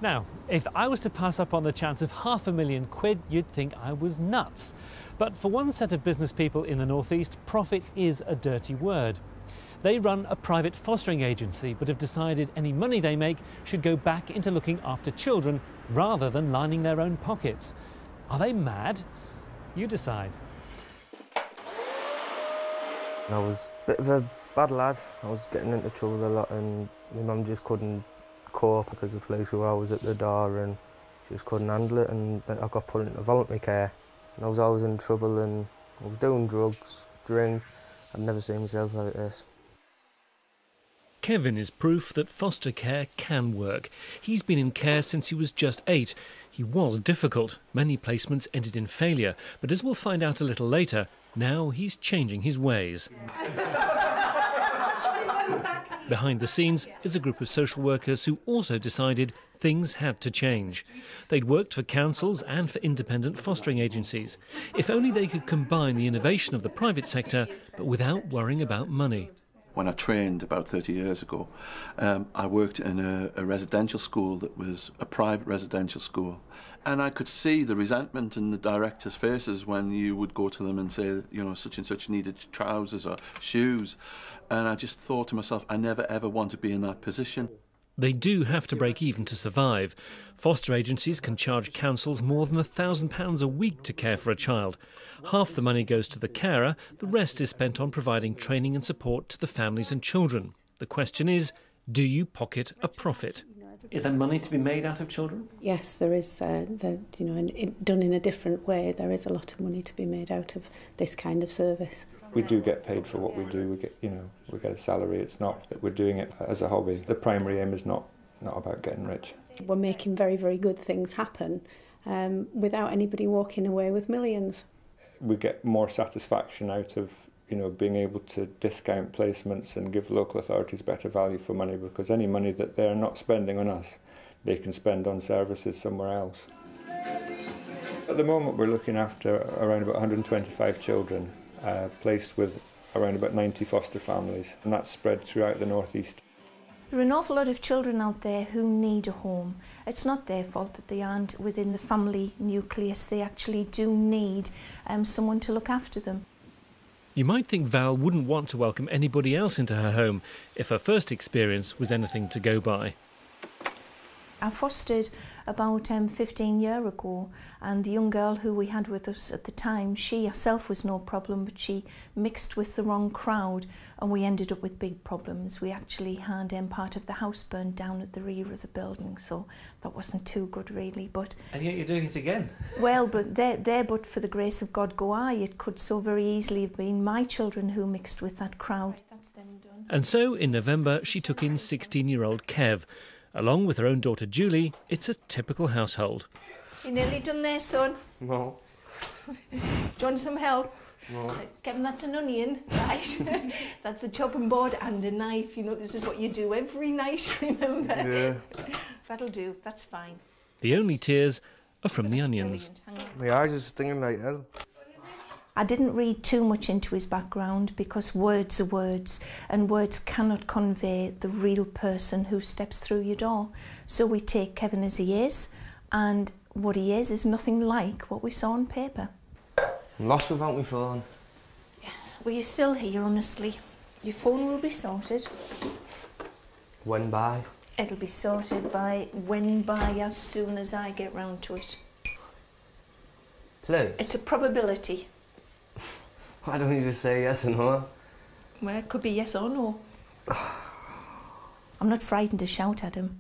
Now, if I was to pass up on the chance of £500,000, you'd think I was nuts. But for one set of business people in the North East, profit is a dirty word. They run a private fostering agency, but have decided any money they make should go back into looking after children rather than lining their own pockets. Are they mad? You decide. I was a bit of a bad lad. I was getting into trouble a lot and my mum just couldn't cope because the police were always at the door and she just couldn't handle it, and I got put into voluntary care. And I was always in trouble and I was doing drugs, drink. I'd never seen myself like this. Kevin is proof that foster care can work. He's been in care since he was just 8. He was difficult. Many placements ended in failure, but as we'll find out a little later, now he's changing his ways. Behind the scenes is a group of social workers who also decided things had to change. They'd worked for councils and for independent fostering agencies. If only they could combine the innovation of the private sector, but without worrying about money. When I trained about 30 years ago, I worked in a residential school that was a private residential school. And I could see the resentment in the directors' faces when you would go to them and say, you know, such and such needed trousers or shoes. And I just thought to myself, I never ever want to be in that position. They do have to break even to survive. Foster agencies can charge councils more than £1,000 a week to care for a child. Half the money goes to the carer, the rest is spent on providing training and support to the families and children. The question is, do you pocket a profit? Is there money to be made out of children? Yes, there is. Done in a different way, there is a lot of money to be made out of this kind of service. We do get paid for what we do. We get a salary. It's not that we're doing it as a hobby. The primary aim is not about getting rich. We're making very, very good things happen without anybody walking away with millions. We get more satisfaction out of being able to discount placements and give local authorities better value for money, because any money that they're not spending on us, they can spend on services somewhere else. At the moment, we're looking after around about 125 children, placed with around about 90 foster families, and that's spread throughout the North East. There are an awful lot of children out there who need a home. It's not their fault that they aren't within the family nucleus. They actually do need someone to look after them. You might think Val wouldn't want to welcome anybody else into her home if her first experience was anything to go by. I fostered about 15 years ago, and the young girl who we had with us at the time, she herself was no problem, but she mixed with the wrong crowd and we ended up with big problems. We actually had part of the house burned down at the rear of the building, so that wasn't too good really. But and yet you're doing it again. Well, but but for the grace of God go I. It could so very easily have been my children who mixed with that crowd. That's them done. And so in November she took in 16-year-old Kev. Along with her own daughter Julie, it's a typical household. You nearly done there, son? No. Do you want some help? No. Kevin, that's an onion, right? That's a chopping board and a knife. This is what you do every night, remember? Yeah. That'll do, that's fine. The only tears are from the onions. My eyes are stinging like hell. I didn't read too much into his background because words are words and words cannot convey the real person who steps through your door. So we take Kevin as he is, and what he is nothing like what we saw on paper. I'm lost without my phone. Yes, well, you're still here, honestly. Your phone will be sorted. When by? It'll be sorted by as soon as I get round to it. Play? It's a probability. Why don't you just say yes or no? Well, it could be yes or no. I'm not frightened to shout at him.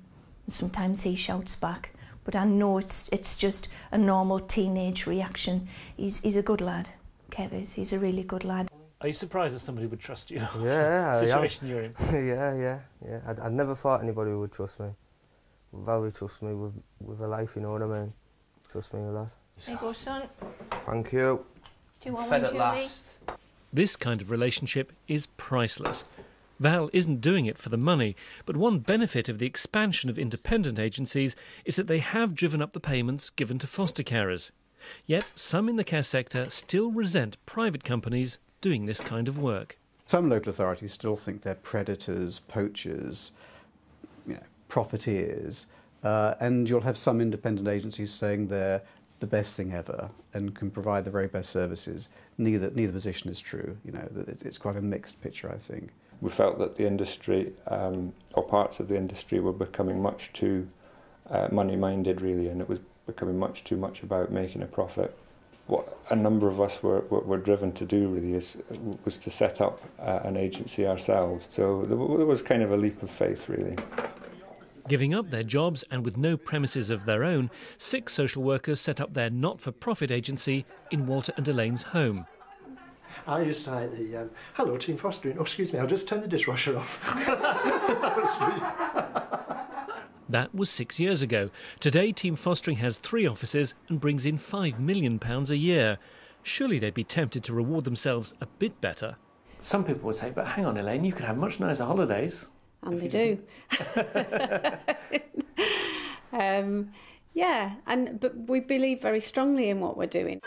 Sometimes he shouts back, but I know it's just a normal teenage reaction. He's a good lad, Kev is. He's a really good lad. Are you surprised that somebody would trust you? Yeah, the situation you're in. yeah. I'd never thought anybody would trust me. Val trusts me with a life, you know what I mean? Trust me a lot. There you go, son. Thank you. Do you want Fed one, at Julie? last. This kind of relationship is priceless. Val isn't doing it for the money, but one benefit of the expansion of independent agencies is that they have driven up the payments given to foster carers. Yet some in the care sector still resent private companies doing this kind of work. Some local authorities still think they're predators, poachers, profiteers, And you'll have some independent agencies saying they're the best thing ever and can provide the very best services. Neither position is true. You know, it's quite a mixed picture, I think. We felt that the industry, or parts of the industry, were becoming much too money-minded, really, and it was becoming much too much about making a profit. What a number of us were driven to do, really, was to set up an agency ourselves. So there was kind of a leap of faith, really. Giving up their jobs and with no premises of their own, 6 social workers set up their not-for-profit agency in Walter and Elaine's home. I used to say the, hello, Team Fostering. Oh, excuse me, I'll just turn the dishwasher off. That was 6 years ago. Today, Team Fostering has 3 offices and brings in £5 million a year. Surely they'd be tempted to reward themselves a bit better. Some people would say, but hang on, Elaine, you could have much nicer holidays. And they do. Yeah, but we believe very strongly in what we're doing.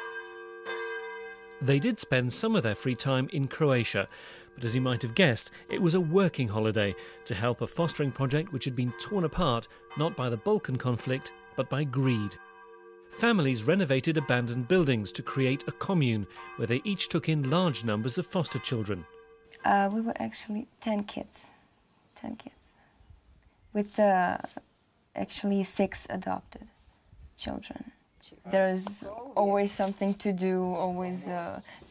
They did spend some of their free time in Croatia, but as you might have guessed, it was a working holiday to help a fostering project which had been torn apart not by the Balkan conflict, but by greed. Families renovated abandoned buildings to create a commune where they each took in large numbers of foster children. We were actually 10 kids. 10 kids, with actually 6 adopted children. There's always something to do, always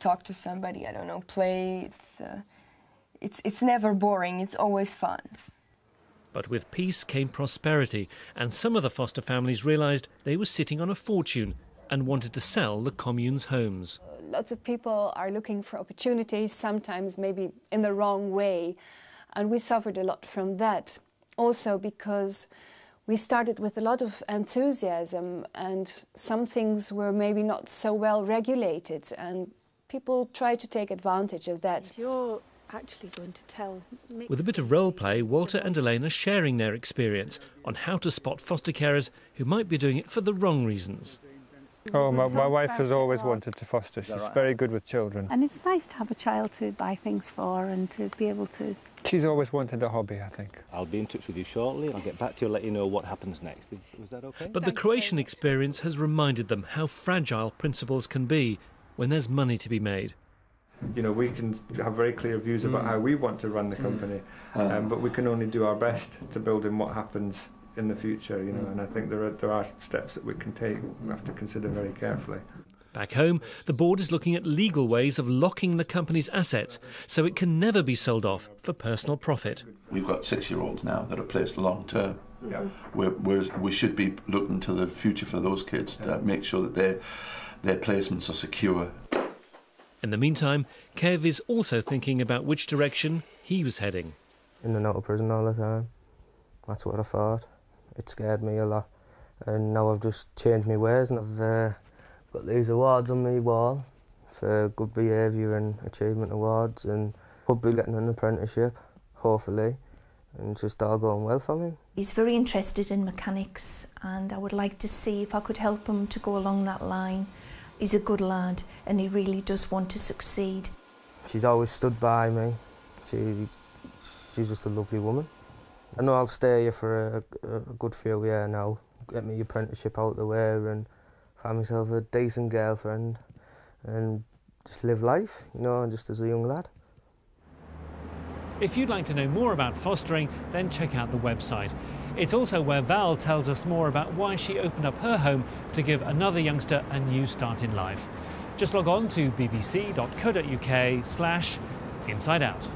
talk to somebody, I don't know, play. It's never boring, it's always fun. But with peace came prosperity, and some of the foster families realised they were sitting on a fortune and wanted to sell the commune's homes. Lots of people are looking for opportunities, sometimes maybe in the wrong way. And we suffered a lot from that, also because we started with a lot of enthusiasm and some things were maybe not so well regulated and people tried to take advantage of that. You're actually going to tell... With a bit of role play, Walter and Elaine are sharing their experience on how to spot foster carers who might be doing it for the wrong reasons. Oh, my wife has always wanted to foster. She's very good with children. And it's nice to have a child to buy things for and to be able to... She's always wanted a hobby, I think. I'll be in touch with you shortly. I'll get back to you and let you know what happens next. Was that okay? But the Croatian experience has reminded them how fragile principles can be when there's money to be made. You know, we can have very clear views about how we want to run the company, but we can only do our best to build in what happens in the future, you know, and I think there are steps that we can take. We have to consider very carefully. Back home, the board is looking at legal ways of locking the company's assets so it can never be sold off for personal profit. We've got 6-year-olds now that are placed long term. We should be looking to the future for those kids to make sure that their placements are secure. In the meantime, Kev is also thinking about which direction he was heading. In and out of prison all the time. That's what I thought. It scared me a lot. And now I've just changed my ways and I've got these awards on my wall for good behaviour and achievement awards, and could be getting an apprenticeship, hopefully, and it's just all going well for me. He's very interested in mechanics and I would like to see if I could help him to go along that line. He's a good lad and he really does want to succeed. She's always stood by me. She's just a lovely woman. I know I'll stay here for a good few years now, get my apprenticeship out the way and find myself a decent girlfriend and just live life, you know, just as a young lad. If you'd like to know more about fostering, then check out the website. It's also where Val tells us more about why she opened up her home to give another youngster a new start in life. Just log on to bbc.co.uk/InsideOut.